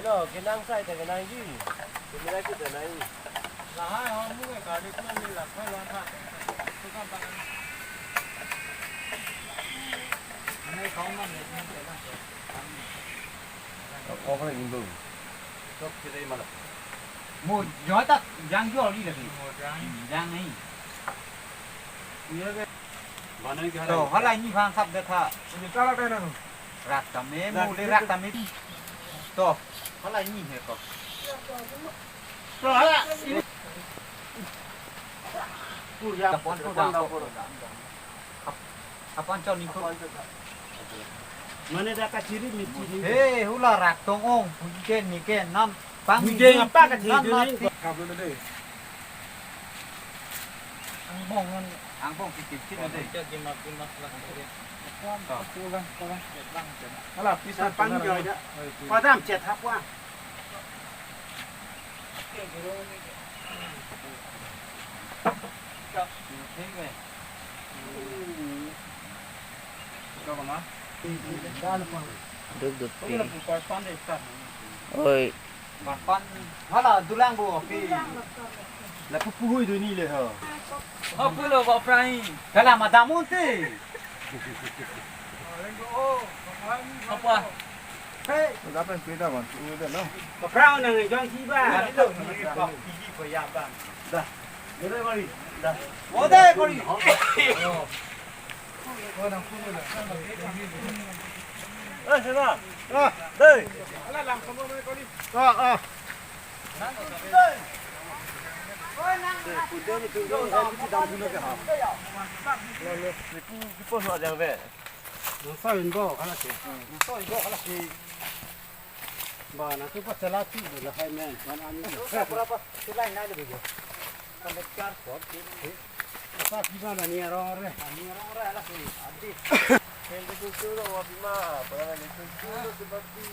nó cái năng sai tại cái này chứ cái này cái này là hai họ mua cái đi cũng như là phải loan thang tôi không bằng này không mà mình phải làm có cái này bự tốt cái đây mà là một gió tắt giang gió đi là gì giang này rồi họ lại như hàng sắp được hả rạc tầm ấy mua lấy rạc tầm ấy to họ lại nhìn hết rồi kapan cho ni ko mana dah kaciri mesti ni eh hula rak tong ong pujen ni ke nam pang pujen apa kaciri ni gặp luôn đây ang bong kikit đây cho kim mặt là cô lăng đó là pizza bánh rồi đó qua đám chẹt hấp quá Được cũng là một con để sẵn ơi con họ là dulang bo phi là cái pui rồi niเลยhả họ cứ là vào prai cái là mà damun ti họ qua đãเป็นปีได้ก่อนดูเด้อเนาะ vào prai này cho anh chị ba cái lượng ni ko ki ko ya ba đây đây mà đi đây wo dai ko ri ê thế nào đây là làm không có con đi phụ nữ thì thường thường em chỉ đăng ký cái hả cái post họ đang về nó sao hình bộ cái là gì so go ala ki bà nó cứ bắt chả chi là hai men còn ăn berapa selain ada begitu kan dekat ko sao khi mà là nhiều rồi ni orang orang ala ki adi yang itu tu orang bima pada itu tu seperti